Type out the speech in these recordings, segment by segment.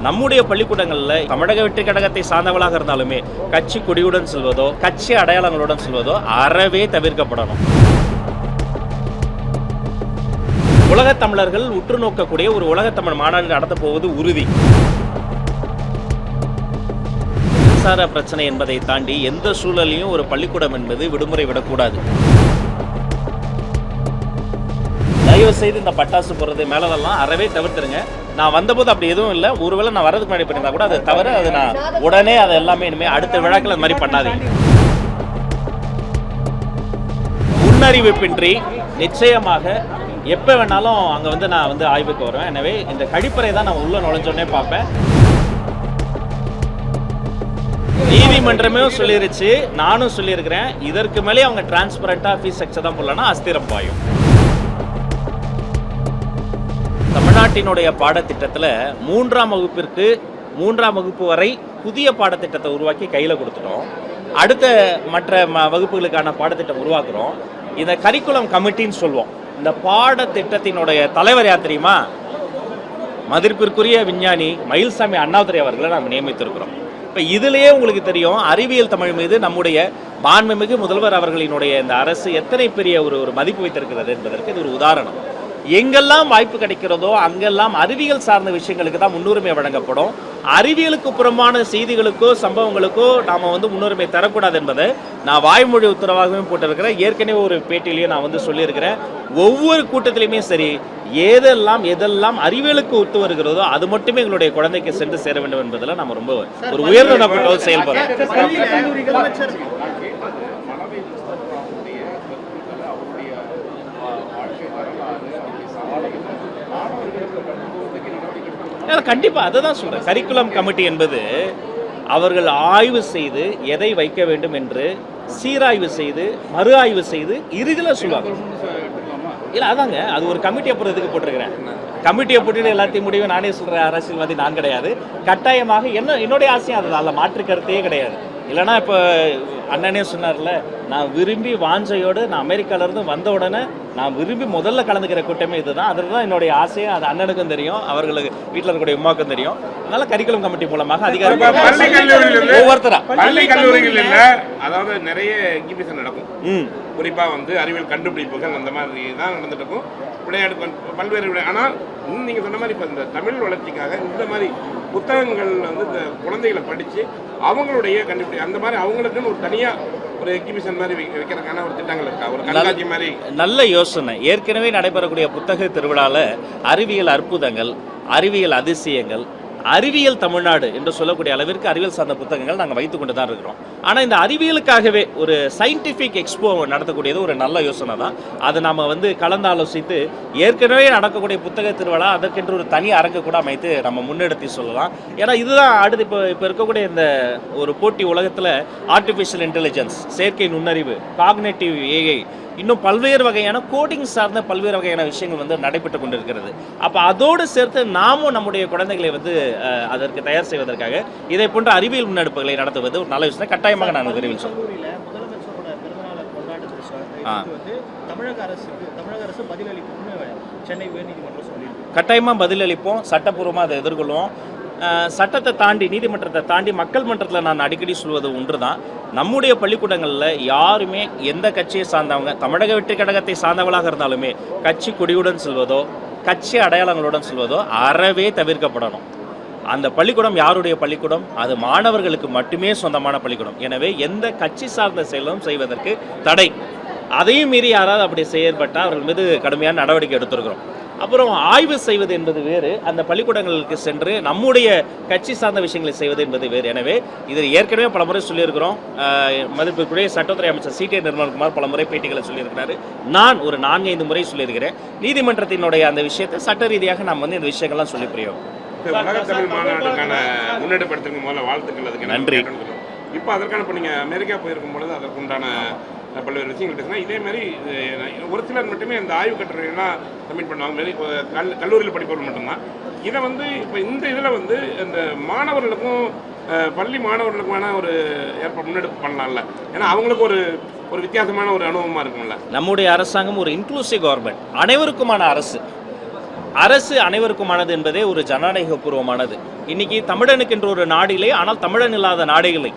நம்முடைய பள்ளிக்கூடங்களில் தமிழக வெற்றி கழகத்தை சார்ந்தவளாக இருந்தாலுமே கட்சி கொடியுடன் செல்வதோ கட்சி அடையாளங்களுடன் செல்வதோ அறவே தவிர்க்கப்படணும். உலகத் தமிழர்கள் உற்று நோக்கக்கூடிய ஒரு உலகத்தமிழ் மாநாடு நடத்த போவது உறுதி. மின்சார பிரச்சனை என்பதை தாண்டி எந்த சூழலையும் ஒரு பள்ளிக்கூடம் என்பது விடுமுறை விடக்கூடாது. தயவு செய்து இந்த பட்டாசு போடுறது மேலதெல்லாம் அறவே தவிர்த்துருங்க. நான் வந்தபோது அப்படி எதுவும் இல்லை. ஒருவேளை நான் வரதுக்கு முன்னாடி பண்ணியிருந்தா கூட அதை தவிர அது நான் உடனே அதை எல்லாமே இனிமேல் அடுத்த விழாக்கள் அது மாதிரி பண்ணாதீங்க. முன்னறிவிப்பின்றி நிச்சயமாக எப்போ வேணாலும் அங்கே நான் ஆய்வுக்கு வருவேன். எனவே இந்த கழிப்பறை தான் நான் உள்ள நுழைஞ்சோடனே பார்ப்பேன். நீதிமன்றமே சொல்லிருச்சு, நானும் சொல்லியிருக்கிறேன். இதற்கு மேலே அவங்க டிரான்ஸ்பரண்டா ஃபீஸ் ஸ்ட்ரக்சர் தான் போடலன்னா அஸ்திரம் பாயும். தமிழ்நாட்டினுடைய பாடத்திட்டத்தில் 3ஆம் வகுப்பிற்கு 3ஆம் வகுப்பு வரை புதிய பாடத்திட்டத்தை உருவாக்கி கையில் கொடுத்துட்டோம். அடுத்த மற்ற வகுப்புகளுக்கான பாடத்திட்டம் உருவாக்குறோம். இந்த கரிக்குலம் கமிட்டின்னு சொல்லுவோம். இந்த பாடத்திட்டத்தினுடைய தலைவர் யார் தெரியுமா? மதிப்பிற்குரிய விஞ்ஞானி மயில்சாமி அண்ணாதுரை அவர்களை நாம் நியமித்திருக்கிறோம். இப்போ இதிலேயே உங்களுக்கு தெரியும், அறிவியல் தமிழ் மீது நம்முடைய மாண்புமிகு முதல்வர் அவர்களினுடைய இந்த அரசு எத்தனை பெரிய ஒரு மதிப்பு வைத்திருக்கிறது என்பதற்கு இது ஒரு உதாரணம். எங்கெல்லாம் வாய்ப்பு கிடைக்கிறதோ அங்கெல்லாம் அறிவியல் சார்ந்த விஷயங்களுக்கு தான் முன்னுரிமை வழங்கப்படும். அறிவியலுக்கு புறமான செய்திகளுக்கோ சம்பவங்களுக்கோ நாம் முன்னுரிமை தரக்கூடாது என்பதை நான் வாய்மொழி உத்தரவாகவே போட்டிருக்கிறேன். ஏற்கனவே ஒரு பேட்டியிலேயே நான் சொல்லியிருக்கிறேன். ஒவ்வொரு கூட்டத்திலையுமே சரி, எதெல்லாம் அறிவியலுக்கு ஒத்து வருகிறதோ அது மட்டுமே எங்களுடைய குழந்தைக்கு சென்று சேர வேண்டும் என்பதில் நம்ம ரொம்ப ஒரு உயர்ந்தப்பட்ட செயல்படுறோம். கண்டிப்பாக அதை தான் சொல்கிறேன். கரிக்குலம் கமிட்டி என்பது அவர்கள் ஆய்வு செய்து எதை வைக்க வேண்டும் என்று சீராய்வு செய்து மறு ஆய்வு செய்து இறுதியில் சொல்லுவாங்க. இல்லை அதாங்க, அது ஒரு கமிட்டியை போடுறதுக்கு போட்டிருக்கிறேன். கமிட்டியை போட்டு எல்லாத்தையும் முடிவு நானே சொல்கிற அரசியல்வாதி நான் கிடையாது. கட்டாயமாக என்னுடைய ஆசையும் அது அதில் மாற்று கருத்தையே கிடையாது. இல்லைனா இப்போ அண்ணனே சொன்னார்ல, நான் விரும்பி வாஞ்சையோடு நான் அமெரிக்காவிலேருந்து வந்த உடனே நான் விரும்பி முதல்ல கலந்துக்கிற கூட்டமே இதுதான். அதில் தான் என்னுடைய ஆசையும் அது அண்ணனுக்கும் தெரியும், அவர்களுக்கு வீட்டில் இருக்கக்கூடிய அம்மாவுக்கும் தெரியும். அதனால கரிக்குலம் கமிட்டி மூலமாக அதிகாரம் ஒவ்வொருத்தரா பள்ளி கல்லூரிகள் இல்லை, அதாவது நிறைய எக்ஸிபிஷன் நடக்கும். குறிப்பாக அறிவியல் கண்டுபிடிப்புகள் அந்த மாதிரி தான் நடந்துட்டு இருக்கும். விளையாட்டு பல்வேறு ஆனால் நீங்கள் சொன்ன மாதிரி இப்போ இந்த தமிழ் வளர்ச்சிக்காக இந்த மாதிரி புத்தகங்கள் இந்த குழந்தைகளை படித்து அவங்களுடைய கண்டுபிடி அந்த மாதிரி அவங்களுக்குன்னு ஒரு தனியாக ஒரு எக்ஸிபிஷன் மாதிரி வைக்கிறதுக்கான ஒரு திட்டங்கள் இருக்கா? ஒரு கண்காட்சி மாதிரி நல்ல யோசனை. ஏற்கனவே நடைபெறக்கூடிய புத்தக திருவிழாவில் அறிவியல் அற்புதங்கள், அறிவியல் அதிசயங்கள், அறிவியல் தமிழ்நாடு என்று சொல்லக்கூடிய அளவிற்கு அறிவியல் சார்ந்த புத்தகங்கள் நாங்கள் வைத்து கொண்டு தான் இருக்கிறோம். ஆனால் இந்த அறிவியலுக்காகவே ஒரு சயின்டிஃபிக் எக்ஸ்போ நடத்தக்கூடியது ஒரு நல்ல யோசனை தான். அதை நாம் கலந்தாலோசித்து ஏற்கனவே நடக்கக்கூடிய புத்தக திருவிழா அதற்கென்று ஒரு தனி அரங்கு கூட அமைத்து நம்ம முன்னெடுத்து சொல்லலாம். ஏன்னா இதுதான் அடுத்து இப்போ இருக்கக்கூடிய இந்த ஒரு போட்டி உலகத்தில் ஆர்டிஃபிஷியல் இன்டெலிஜென்ஸ், செயற்கை நுண்ணறிவு, காக்னேட்டிவ் ஏஐ, இன்னும் பல்வேறு வகையான கோடிங் சார்ந்த பல்வேறு வகையான விஷயங்கள் நடைபெற்று கொண்டிருக்கிறது. அப்போ அதோடு சேர்த்து நாமும் நம்முடைய குழந்தைகளை அதற்கு தயார் செய்வதற்காக இதை போன்ற அறிவியல் முன்னெடுப்புகளை நடத்துவது ஒரு நல்ல விஷயம். கட்டாயமாக நான் விரைவில் சொல்றேன். கட்டாயமாக பதிலளிப்போம், சட்டப்பூர்வமாக அதை எதிர்கொள்வோம். சட்டத்தை தாண்டி நீதிமன்றத்தை தாண்டி மக்கள் மன்றத்தில் நான் அடிக்கடி சொல்வது ஒன்று தான், நம்முடைய பள்ளிக்கூடங்களில் யாருமே எந்த கட்சியை சார்ந்தவங்க தமிழக வெற்றி கழகத்தை சார்ந்தவளாக இருந்தாலுமே கட்சி கொடியுடன் செல்வதோ கட்சி அடையாளங்களுடன் செல்வதோ அறவே தவிர்க்கப்படணும். அந்த பள்ளிக்கூடம் யாருடைய பள்ளிக்கூடம்? அது மாணவர்களுக்கு மட்டுமே சொந்தமான பள்ளிக்கூடம். எனவே எந்த கட்சி சார்ந்த செயலும் செய்வதற்கு தடை. அதையும் மீறி யாராவது அப்படி செயற்பட்டால் அவர்கள் மீது கடுமையான நடவடிக்கை எடுத்திருக்கிறோம். அப்புறம் ஆய்வு செய்வது என்பது வேறு, அந்த பள்ளிக்கூடங்களுக்கு சென்று நம்முடைய கட்சி சார்ந்த விஷயங்களை செய்வது என்பது வேறு. எனவே இதில் ஏற்கனவே பல முறை சொல்லியிருக்கிறோம். மதிப்பிற்குரிய சட்டத்துறை அமைச்சர் சி.டி. நிர்மல்குமார் பல முறை பேட்டிகளை சொல்லியிருக்கிறாரு. நான் ஒரு 4-5 முறை சொல்லியிருக்கிறேன். நீதிமன்றத்தினுடைய அந்த விஷயத்தை சட்ட ரீதியாக நாம் இந்த விஷயங்கள்லாம் சொல்லி புரியும். உலக தமிழ் மாநாட்டுக்கான முன்னெடுப்படுத்துக்கு முதல்ல வாழ்த்துக்கள். அதுக்கு நன்றி. இப்போ அதற்கான இப்போ நீங்கள் அமெரிக்கா போயிருக்கும் பொழுது அதற்குண்டான பல்வேறு விஷயங்கள் பேசுனா இதே மாதிரி ஒரு சிலர் மட்டுமே அந்த ஆய்வு கட்டுரைகள்லாம் சப்மிட் பண்ணுவாங்க. மாரி கல்லூரியில் படிப்பவர்கள் மட்டும்தான். இதை இப்போ இந்த இதில் இந்த மாணவர்களுக்கும் பள்ளி மாணவர்களுக்குமான ஒரு முன்னெடுப்பு பண்ணலாம்ல. ஏன்னா அவங்களுக்கு ஒரு வித்தியாசமான ஒரு அனுபவமாக இருக்கும்ல. நம்முடைய அரசாங்கம் ஒரு இன்க்ளூசிவ் கவர்மெண்ட், அனைவருக்குமான அரசு. அரசு அனைவருக்குமானது என்பதே ஒரு ஜனநாயக பூர்வமானது. இன்னைக்கு தமிழனுக்கு என்ற ஒரு நாடிலே, ஆனால் தமிழன் இல்லாத நாடுகளை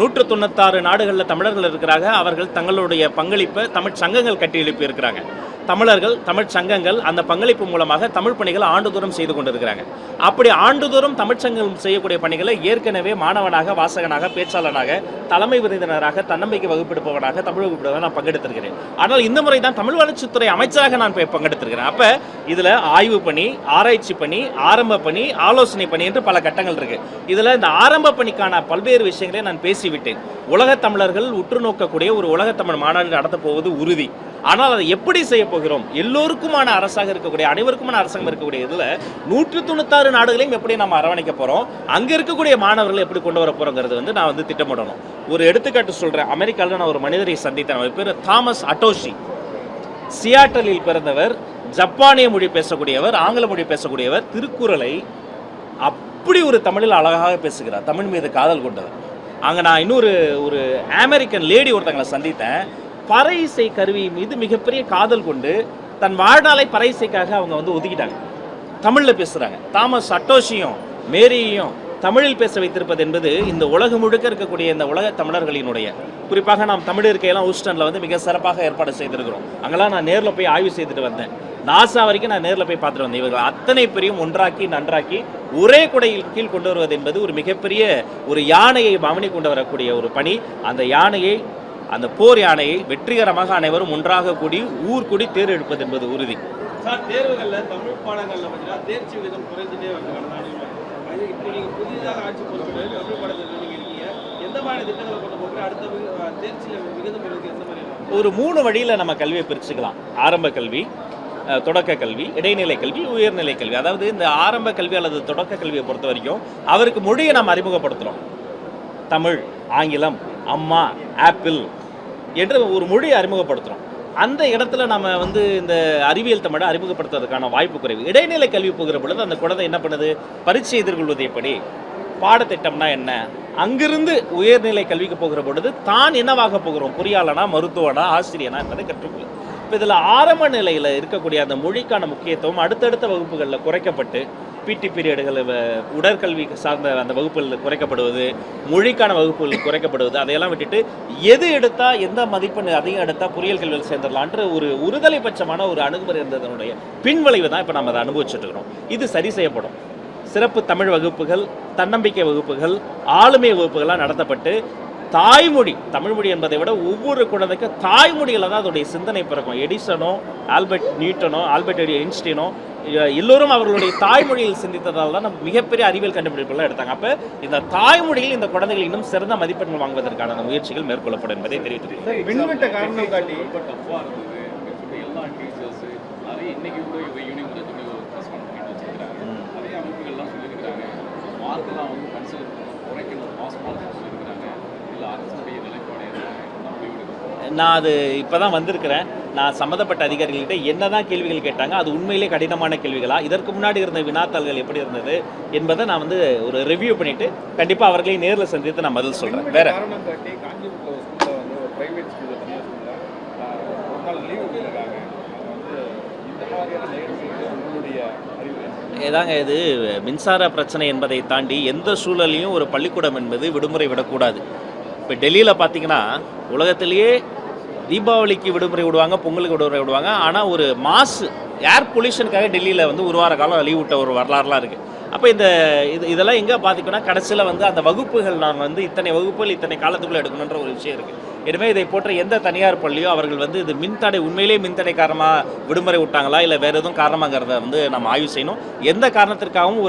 196 நாடுகளில் தமிழர்கள் இருக்கிறாங்க. அவர்கள் தங்களுடைய பங்களிப்பை தமிழ் சங்கங்கள் கட்டி எழுப்பி இருக்கிறாங்க. தமிழர்கள், தமிழ் சங்கங்கள் அந்த பங்களிப்பு மூலமாக தமிழ் பணிகளை ஆண்டுதோறும் செய்து கொண்டிருக்கிறாங்க. அப்படி ஆண்டுதோறும் தமிழ் சங்கம் செய்யக்கூடிய பணிகளை ஏற்கனவே மாணவனாக, வாசகனாக, பேச்சாளனாக, தலைமை விருந்தினராக, தன்னம்பிக்கை வகுப்பெடுப்பவனாக, தமிழ் வகுப்பெடுப்பவனாக நான் பங்கெடுத்திருக்கிறேன். ஆனால் இந்த முறை தான் தமிழ் வளர்ச்சித்துறை அமைச்சராக நான் பங்கெடுத்திருக்கிறேன். அப்ப இதுல ஆய்வு பணி, ஆராய்ச்சி பணி, ஆரம்ப பணி, ஆலோசனை பணி என்று பல கட்டங்கள் இருக்கு. இதுல இந்த ஆரம்ப பணிக்கான பல்வேறு விஷயங்களை நான் பேசிவிட்டேன். உலகத் தமிழர்கள் உற்று நோக்கக்கூடிய ஒரு உலகத் தமிழ் மாநாடு நடத்தப் போவது உறுதி. ஆனால் அதை எப்படி செய்ய போகிறோம்? எல்லோருக்குமான அரசாக இருக்கக்கூடிய, அனைவருக்குமான அரசாங்கம் இருக்கக்கூடிய இதுல 196 நாடுகளையும் எப்படி நம்ம அரவணைக்க போறோம், அங்க இருக்கக்கூடிய மாணவர்களை எப்படி கொண்டு வர போறோங்கிறது வந்து நான் வந்து திட்டமிடணும். ஒரு எடுத்துக்காட்டு சொல்றேன். அமெரிக்காவில் நான் ஒரு மனிதரை சந்தித்தேன். அவர் பேர் தாமஸ் அட்டோஷி. சியாட்டலில் பிறந்தவர், ஜப்பானிய மொழி பேசக்கூடியவர், ஆங்கில மொழி பேசக்கூடியவர். திருக்குறளை அப்படி ஒரு தமிழில் அழகாக பேசுகிறார். தமிழ் மீது காதல் கொண்டவர். அங்கே நான் இன்னொரு அமெரிக்கன் லேடி ஒருத்தங்களை சந்தித்தேன். பறை இசை கருவி மீது மிகப்பெரிய காதல் கொண்டு தன் வாழ்நாளை பறை இசைக்காக அவங்க வந்து ஒதுக்கிட்டாங்க. தமிழில் பேசுகிறாங்க. தாமஸ் அட்டோஷியும் மேரியையும் தமிழில் பேச வைத்திருப்பது என்பது இந்த உலகம் முழுக்க இருக்கக்கூடிய இந்த உலக தமிழர்களினுடைய, குறிப்பாக நாம் தமிழ் இருக்கையெல்லாம் ஹூஸ்டனில் வந்து மிக சிறப்பாக ஏற்பாடு செய்திருக்கிறோம். அங்கெல்லாம் நான் நேரில் போய் ஆய்வு செய்துட்டு வந்தேன். நாசா வரைக்கும் நான் நேரில் போய் பார்த்துட்டு வந்தேன். இவர்கள் அத்தனை பேரையும் ஒன்றாக்கி நன்றாக்கி ஒரே குடையில் கீழ் கொண்டு வருவது என்பது ஒரு மிகப்பெரிய ஒரு யானையை பவனி கொண்டு வரக்கூடிய ஒரு பணி. அந்த யானையை, அந்த போர் யானையை வெற்றிகரமாக அனைவரும் ஒன்றாக கூடி ஊர்கூடி தேர் எடுப்பது என்பது உறுதி. சார், தேர்வுகளில் தமிழ் பாடங்களில் பார்த்தீங்கன்னா தேர்ச்சி விகிதம் குறைஞ்சிட்டே வருது. இப்போ நீங்கள் புதிதாக ஆட்சி பொறுப்பு தமிழ் பாடத்தில் நீங்கள் இருக்கீங்க, எந்த மாதிரி திட்டங்களை கொண்டு போகிற அடுத்த தேர்ச்சியில் விகிதம் இருக்கு எந்த மாதிரி? ஒரு 3 வழியில் நம்ம கல்வியை பிரிச்சுக்கலாம். ஆரம்ப கல்வி, தொடக்க கல்வி, இடைநிலை கல்வி, உயர்நிலை கல்வி. அதாவது இந்த ஆரம்ப கல்வி அல்லது தொடக்க கல்வியை பொறுத்த வரைக்கும் அவருக்கு மொழியை நாம் அறிமுகப்படுத்துகிறோம். தமிழ், ஆங்கிலம், அம்மா, ஆப்பிள் என்று ஒரு மொழியை அறிமுகப்படுத்துகிறோம். அந்த இடத்துல நம்ம வந்து இந்த அறிவியல் தமிழை அறிமுகப்படுத்துவதற்கான வாய்ப்பு குறைவு. இடைநிலை கல்வி போகிற பொழுது அந்த குழந்தை என்ன பண்ணுது? பரீட்சை எதிர்கொள்வது எப்படி, பாடத்திட்டம்னா என்ன, அங்கிருந்து உயர்நிலை கல்விக்கு போகிற பொழுது தான் என்னவாக போகிறோம், பொறியாளனா, மருத்துவனா, ஆசிரியனா என்பதை கற்றுக்கொள்ளும். இப்போ இதில் ஆரம்ப நிலையில் இருக்கக்கூடிய அந்த மொழிக்கான முக்கியத்துவம் அடுத்தடுத்த வகுப்புகளில் குறைக்கப்பட்டு, பிடி பீரியடுகள், உடற்கல்வி சார்ந்த அந்த வகுப்புகள் குறைக்கப்படுவது, மொழிக்கான வகுப்புகள் குறைக்கப்படுவது, அதையெல்லாம் விட்டுட்டு எது எடுத்தால் எந்த மதிப்பெண் அதிகம் எடுத்தால் பொறியியல் கல்வியில் சேர்ந்துடலான்ற ஒரு ஒருதலை பட்சமான ஒரு அணுகுமுறை இருந்ததனுடைய பின்விளைவு தான் இப்போ நம்ம அதை அனுபவிச்சுட்டு இருக்கிறோம். இது சரி செய்யப்படும். சிறப்பு தமிழ் வகுப்புகள், தன்னம்பிக்கை வகுப்புகள், ஆளுமை வகுப்புகள்லாம் நடத்தப்பட்டு தாய்மொழி, தமிழ்மொழி என்பதை விட ஒவ்வொரு குழந்தைக்கும் தாய்மொழியில் தான் அதோடைய சிந்தனை பிறக்கும். எடிசனோ, ஆல்பர்ட் நியூட்டனோ, ஆல்பர்ட் ஐன்ஸ்டீனோ எல்லோரும் அவர்களுடைய தாய்மொழியில் சிந்தித்ததால் தான் நம்ம மிகப்பெரிய அறிவியல் கண்டுபிடிப்புலாம் எடுத்தாங்க. அப்போ இந்த தாய்மொழியில் இந்த குழந்தைகள் இன்னும் சிறந்த மதிப்பெண்கள் வாங்குவதற்கான முயற்சிகள் மேற்கொள்ளப்படும் என்பதை தெரிவித்துள்ளேன். விண்வெட்ட காரணம் காட்டி நான் அது இப்போ தான் வந்திருக்கிறேன். நான் சம்மந்தப்பட்ட அதிகாரிகள்கிட்ட என்ன தான் கேள்விகள் கேட்டாங்க, அது உண்மையிலே கடினமான கேள்விகளா, இதற்கு முன்னாடி இருந்த வினாத்தாள்கள் எப்படி இருந்தது என்பதை நான் வந்து ஒரு ரிவ்யூ பண்ணிவிட்டு கண்டிப்பாக அவர்களையும் நேரில் சந்தித்து நான் பதில் சொல்கிறேன். வேற ஏதாங்க இது மின்சார பிரச்சனை என்பதை தாண்டி எந்த சூழலையும் ஒரு பள்ளிக்கூடம் என்பது விடுமுறை விடக்கூடாது. இப்போ டெல்லியில் பார்த்தீங்கன்னா உலகத்திலேயே தீபாவளிக்கு விடுமுறை விடுவாங்க, பொங்கலுக்கு விடுமுறை விடுவாங்க. ஆனால் ஒரு மாசு ஏர் பொல்யூஷனுக்காக டெல்லியில் வந்து ஒரு வார காலம் லீவ் விட்ட ஒரு வரலாறுலாம் இருக்குது. அப்போ இதெல்லாம் எங்கே பார்த்திங்கன்னா கடைசியில் வந்து அந்த வகுப்புகள் நாங்கள் வந்து இத்தனை வகுப்புகள் இத்தனை காலத்துக்குள்ளே எடுக்கணுன்ற ஒரு விஷயம் இருக்குது. எனவே இதை போன்ற எந்த தனியார் பள்ளியோ அவர்கள் வந்து இது மின்தடை, உண்மையிலே மின்தடை காரணமாக விடுமுறை விட்டாங்களா இல்லை வேறு எதுவும் காரணமாகிறத வந்து நம்ம ஆய்வு செய்யணும். எந்த காரணத்திற்காகவும்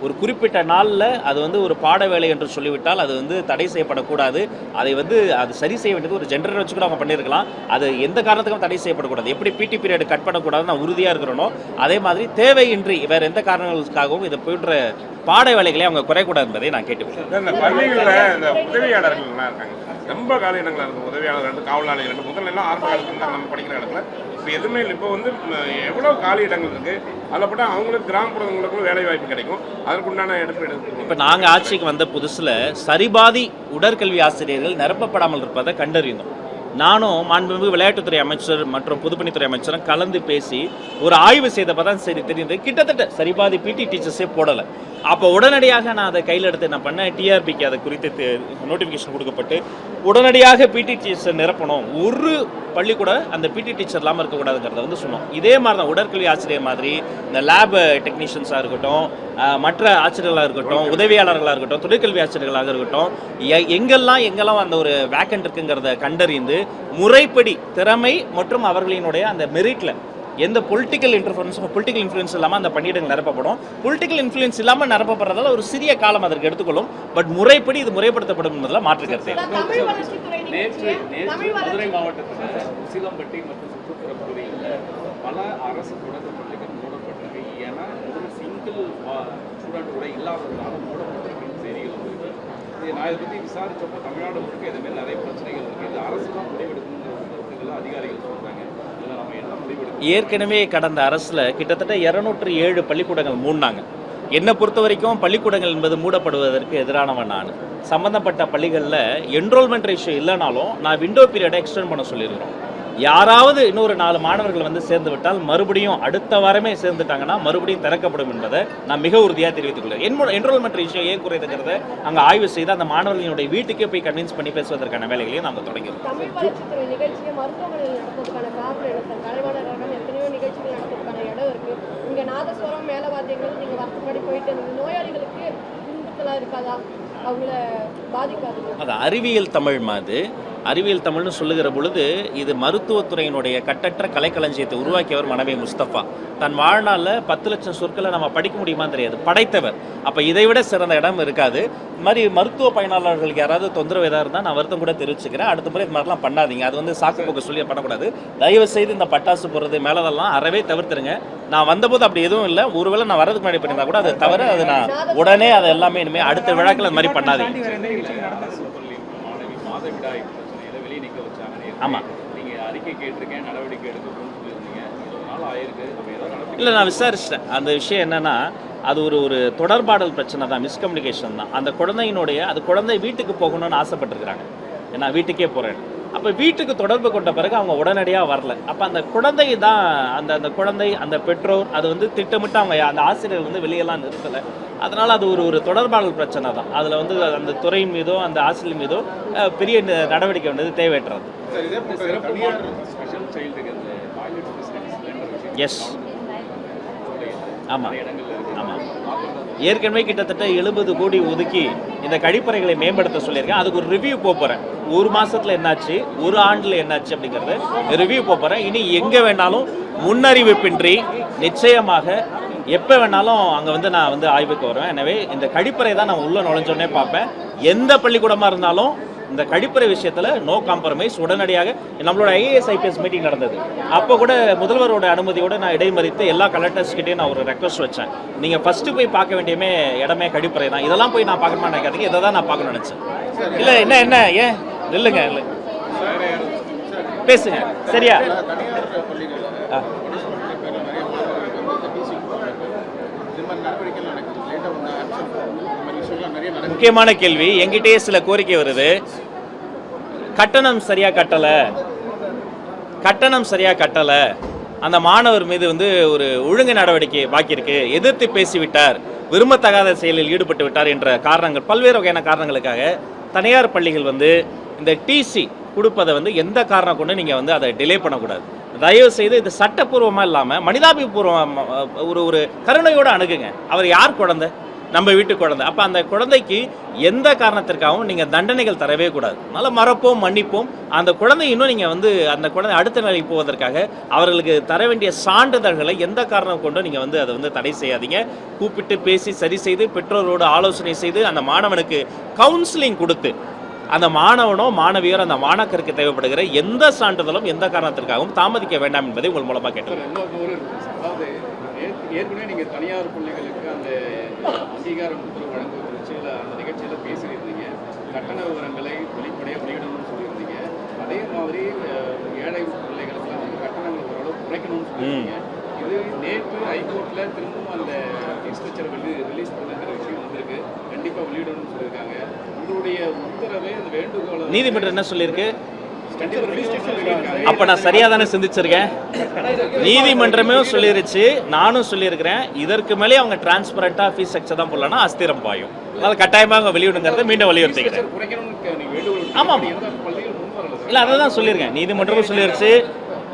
ஒரு குறிப்பிட்ட நாளில் அது வந்து ஒரு பாட வேலை என்று சொல்லிவிட்டால் அது வந்து தடை செய்யப்படக்கூடாது. அதை வந்து அது சரி செய்ய வேண்டியது ஒரு ஜென்டரை வச்சு கூட அவங்க பண்ணியிருக்கலாம். அது எந்த காரணத்துக்கும் தடை செய்யப்படக்கூடாது. எப்படி பிடி பீரியட் கட் பண்ணக்கூடாது நான் உறுதியாக இருக்கிறனோ அதே மாதிரி தேவையின்றி வேறு எந்த காரணங்களுக்காகவும் இதை போன்ற பாட வேலைகளை அவங்க குறைக்கூடாது என்பதை நான் கேட்டுக்கொள்கிறேன். இந்த பள்ளிகளில் இந்த உதவியாளர்கள்லாம் இருக்காங்க, ரொம்ப கால இடங்களாக இருக்குது. உதவியாளர், காவலாளர், முதல்ல எல்லாம் ஆரம்ப காலத்துல நம்ம படிக்கிற இடத்துல இப்போ எதுவுமே இல்லை. இப்போ வந்து எவ்வளோ காலி இடங்கள் இருக்குது, அதில் போட்டால் அவங்களுக்கு கிராமப்புறங்களுக்கும் வேலை வாய்ப்பு கிடைக்கும். அதற்குண்டான எடுப்பு எடுத்து இப்போ நாங்கள் ஆட்சிக்கு வந்த புதுசில் சரிபாதி உடற்கல்வி ஆசிரியர்கள் நிரப்பப்படாமல் இருப்பதை கண்டறிந்தோம். நானும் மாண்புமிகு விளையாட்டுத்துறை அமைச்சர் மற்றும் பொதுப்பணித்துறை அமைச்சரும் கலந்து பேசி ஒரு ஆய்வு செய்தப்ப தான் சரி தெரியுது, கிட்டத்தட்ட சரிபாதி பிடி டீச்சர்ஸே போடலை. அப்போ உடனடியாக நான் அதை கையில் எடுத்து என்ன பண்ணேன், டிஆர்பிக்கு அதை குறித்து நோட்டிஃபிகேஷன் கொடுக்கப்பட்டு உடனடியாக பிடி டீச்சர் நிரப்பணும், ஒரு பள்ளி கூட அந்த பிடி டீச்சர் இல்லாமல் இருக்கக்கூடாதுங்கிறத வந்து சொன்னோம். இதே மாதிரி தான் உடற்கல்வி ஆசிரியர் மாதிரி இந்த லேப் டெக்னீஷியன்ஸாக இருக்கட்டும், மற்ற ஆசிரியர்களாக இருக்கட்டும், உதவியாளர்களாக இருக்கட்டும், தொழிற்கல்வி ஆசிரியர்களாக இருக்கட்டும், எங்கெல்லாம் அந்த ஒரு வேக்கண்ட் இருக்குங்கிறத கண்டறிந்து முறைப்படி திறமை மற்றும் அவர்களினுடைய அந்த மெரிட்டில் எந்த பொலிட்டிக்கல் இன்ஃப்ளூயன்ஸ் இல்லாமல் அந்த பணியிடங்கள் நிரப்பப்படும். பொலிட்டிக்கல் இன்ஃப்ளூயன்ஸ் இல்லாமல் நிரப்பப்படுறதால ஒரு சிறிய காலம் அதற்கு எடுத்துக்கொள்ளும். பட் முறைப்படி இது முறைப்படுத்தப்படும் என்பதில் மாற்று கருத்து. நேற்று மதுரை மாவட்டத்தில் உசிலம்பட்டி மற்றும் சுற்றுப்புற பகுதிகளில் பல அரசு தொடக்க பள்ளிகள் மூடப்பட்டிருக்கு. ஏன்னா ஒரு சிங்கிள் ஸ்டூடெண்ட் கூட இல்லாததுனால மூடப்பட்டிருக்கு செய்திகள் வந்து. நான் இதை பற்றி விசாரித்தப்போ தமிழ்நாடு முழுக்க இதுமாரி நிறைய பிரச்சனைகள் இருக்குது. இது அரசு தான் முடிவெடுக்கணுங்கிறது அதிகாரிகள் சொல்கிறாங்க. இதில் நம்ம என்ன முடிவெடுக்கணும்? ஏற்கனவே கடந்த அரசில் கிட்டத்தட்ட 207 பள்ளிக்கூடங்கள் மூடினாங்க. என்னை பொறுத்த வரைக்கும் பள்ளிக்கூடங்கள் என்பது மூடப்படுவதற்கு எதிரானவன் நான். சம்மந்தப்பட்ட பள்ளிகளில் என்ரோல்மெண்ட் ரேஷியோ இல்லைனாலும் நான் விண்டோ பீரியடை எக்ஸ்டெண்ட் பண்ண சொல்லியிருக்கிறோம். யாராவது இன்னொரு 4 மாணவர்கள் வந்து சேர்ந்து விட்டால் மறுபடியும் அடுத்த வாரமே சேர்ந்துட்டாங்கன்னா மறுபடியும் திறக்கப்படும் என்பதை நான் மிக உறுதியாக தெரிவித்துக் கொள்கிறேன். என்ரோல்மெண்ட் ரேஷியோ ஏன் குறைதுங்கிறத அங்கே ஆய்வு செய்து அந்த மாணவர்களுடைய வீட்டுக்கே போய் கன்வின்ஸ் பண்ணி பேசுவதற்கான வேலைகளையும் நாங்கள் தொடங்கியிருக்கோம். தமிழ் வளர்ச்சித்துறை நிகழ்ச்சியை மருத்துவமனையில் நடத்துவதற்கான காரணம் என்ன? கலைவாணர்கள் எத்தனையோ நிகழ்ச்சிகள் நடத்துவதற்கான இடம் இருக்கு. இங்கே நாதஸ்வரம் மேலவாத்தியங்கள் நீங்கள் முன்னாடி போயிட்டு நோயாளிகளுக்கு துன்புறுத்தலாக இருக்காதா? அவங்கள பாதிக்காது. அது அறிவியல் தமிழ் மாதிரி அறிவியல் தமிழ்னு சொல்லுகிற பொழுது இது மருத்துவத்துறையினுடைய கட்டற்ற கலைக்களஞ்சியத்தை உருவாக்கியவர் மனைவி முஸ்தபா. தன் வாழ்நாளில் 10 லட்சம் சொற்களை நம்ம படிக்க முடியுமா தெரியாது, படைத்தவர். அப்போ இதை விட சிறந்த இடம் இருக்காது. இது மாதிரி மருத்துவ பயனாளர்களுக்கு யாராவது தொந்தரவு எதாவது இருந்தால் நான் வருத்தம் கூட தெரிவிச்சுக்கிறேன். அடுத்த முறை இது மாதிரிலாம் பண்ணாதீங்க. அது வந்து சாக்கு போக்கு சொல்லி பண்ணக்கூடாது. தயவு செய்து இந்த பட்டாசு போடுறது மேலதெல்லாம் அறவே தவிர்த்துருங்க. நான் வந்தபோது அப்படி எதுவும் இல்லை. ஒருவேளை நான் வரதுக்கு முன்னாடி பண்ணியிருந்தா கூட அது தவிர அது நான் உடனே அது எல்லாமே இனிமேல் அடுத்த விழாக்கள் அது மாதிரி பண்ணாதீங்க. ஆமாம், நீங்கள் அறிக்கை கேட்டிருக்கேன், நடவடிக்கை எடுக்கணும்னு சொல்லியிருந்தீங்க. இது ஒரு நாள் ஆயிருக்கு. நம்ம ஏதாவது நடத்தி இல்லை, நான் விசாரிச்சிட்டேன். அந்த விஷயம் என்னென்னா அது ஒரு தொடர்பாடல் பிரச்சனை தான், மிஸ்கம்யூனிகேஷன் தான். அந்த குழந்தையினுடைய அது குழந்தை வீட்டுக்கு போகணும்னு ஆசைப்பட்டிருக்கிறாங்க. நான் வீட்டுக்கே போகிறேன். அப்போ வீட்டுக்கு தொடர்பு கொண்ட பிறகு அவங்க உடனடியாக வரல. அப்போ அந்த குழந்தை தான் அந்த குழந்தை அந்த பெற்றோர் அது வந்து திட்டமிட்டு அவங்க அந்த ஆசிரியர் வந்து வெளியெல்லாம் நிறுத்தலை. அதனால் அது ஒரு தொடர்பாடல் பிரச்சனை தான். அதில் வந்து அந்த துறை மீதோ அந்த ஆசிரியர் மீதோ பெரிய நடவடிக்கை வேண்டியது தேவையற்றது. ஸ்பெஷல் சைல்டுக்கு இந்த டாய்லெட் ஃபெசிலிட்டிஸ் சிலிண்டர் எஸ், ஆமாம் ஆமாம். ஏற்கனவே கிட்டத்தட்ட 70 கோடி ஒதுக்கி இந்த கழிப்பறைகளை மேம்படுத்த சொல்லியிருக்கேன். அதுக்கு ஒரு ரிவ்யூ போகிறேன். ஒரு மாதத்தில் என்னாச்சு, ஒரு ஆண்டில் என்னாச்சு அப்படிங்கிறது ரிவ்யூ போகிறேன். இனி எங்கே வேணாலும் முன்னறிவிப்பின்றி நிச்சயமாக எப்போ வேணாலும் அங்கே வந்து நான் வந்து ஆய்வுக்கு வருவேன். எனவே இந்த கழிப்பறை தான் நான் உள்ளே நுழைஞ்சோடனே பார்ப்பேன். எந்த பள்ளிக்கூடமாக இருந்தாலும் இந்த கழிப்பறை விஷயத்தில் நோ காம்ப்ரமைஸ். உடனடியாக நம்மளோட IAS IPS மீட்டிங் நடந்தது. அப்போ கூட முதல்வரோட அனுமதியோடு நான் இடைமறித்து எல்லா கலெக்டர்ஸ்கிட்டையும் நான் ஒரு ரெக்வஸ்ட் வச்சேன். நீங்கள் ஃபஸ்ட்டு போய் பார்க்க வேண்டியமே இடமே கழிப்பறை தான். இதெல்லாம் போய் நான் பார்க்கணுமா நினைக்காதீங்க, இதை தான் நான் பார்க்கணும்னு நினச்சேன். இல்லை என்ன ஏன் இல்லைங்க, இல்லை பேசுங்க சரியா. முக்கியமான கேள்வி என்கிட்டயே சில கோரிக்கை வருது. கட்டணம் சரியா கட்டல, அந்த மாணவர் மீது வந்து ஒரு ஒழுங்கு நடவடிக்கை பாக்கி இருக்கு, எதிர்த்து பேசிவிட்டார், விரும்பத்தகாத செயலில் ஈடுபட்டு விட்டார் என்ற காரணங்கள், பல்வேறு வகையான காரணங்களுக்காக தனியார் பள்ளிகள் வந்து இந்த டிசி கொடுப்பதை வந்து எந்த காரணம் கொண்டு நீங்கள் வந்து அதை டிலே பண்ணக்கூடாது. தயவு செய்து இது சட்டப்பூர்வமாக இல்லாமல் மனிதாபிபூர்வம் ஒரு கருணையோடு அணுகுங்க. அவர் யார் குழந்தை? நம்ம வீட்டு குழந்தை. அப்போ அந்த குழந்தைக்கு எந்த காரணத்திற்காகவும் நீங்கள் தண்டனைகள் தரவே கூடாது. அதனால் மறப்போம், மன்னிப்போம். அந்த குழந்தை இன்னும் நீங்கள் வந்து அந்த குழந்தை அடுத்த நிலைக்கு போவதற்காக அவர்களுக்கு தர வேண்டிய சான்றிதழ்களை எந்த காரணம் கொண்டும் நீங்கள் வந்து அதை வந்து தடை செய்யாதீங்க. கூப்பிட்டு பேசி சரி செய்து பெற்றோரோடு ஆலோசனை செய்து அந்த மாணவனுக்கு கவுன்சிலிங் கொடுத்து அந்த மாணவனோ மாணவியோ அந்த மாணாக்கருக்கு தேவைப்படுகிற எந்த சான்றிதழும் எந்த காரணத்திற்காகவும் தாமதிக்க வேண்டாம் என்பதை உங்கள் மூலமாக கேட்டேன். அதாவது ஏற்கனவே நீங்கள் தனியார் பள்ளிகளுக்கு அந்த அங்கீகாரம் வழங்குவது நிகழ்ச்சியில் அந்த நிகழ்ச்சியில் பேசியிருந்தீங்க. கட்டண விவரங்களை வெளிப்படையாக வெளியிடணும்னு சொல்லியிருந்தீங்க. அதே மாதிரி ஏழை பிள்ளைகளுக்கு அந்த கட்டணங்களை ஓரளவு குறைக்கணும்னு சொல்லியிருந்தீங்க. இது நேற்று ஹைகோர்ட்டில் திரும்பவும் அந்த எக்ஸ்ட்ரக்சர் ரிலீஸ் பண்ணுங்கிற விஷயம் வந்திருக்கு. கண்டிப்பாக வெளியிடணும்னு சொல்லியிருக்காங்க. உங்களுடைய உத்தரவை அந்த வேண்டுகோளை நீதிமன்றம் என்ன சொல்லியிருக்கு? அப்ப நான் சரியா தானே சிந்திச்சிருக்கேன். நீதிமன்றமே சொல்லிருச்சு, நானும் சொல்லியிருக்கிறேன். இதற்கு மேலே அவங்க டிரான்ஸ்பரண்டா ஃபீஸ் ஸ்ட்ரக்சர் தான் போடலன்னா அஸ்திரம் பாயும். அதனால கட்டாயமாக அவங்க வெளியிடுங்கிறத மீண்டும் வலியுறுத்திக்கிறேன். ஆமாம் இல்ல அதை தான் சொல்லியிருக்கேன். நீதிமன்றமும் சொல்லிருச்சு,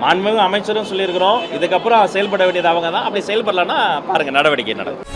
மாண்புமிகு அமைச்சரும் சொல்லியிருக்கிறோம். இதுக்கப்புறம் செயல்பட வேண்டியது அவங்க தான். அப்படி செயல்படலன்னா பாருங்க நடவடிக்கை நடக்கும்.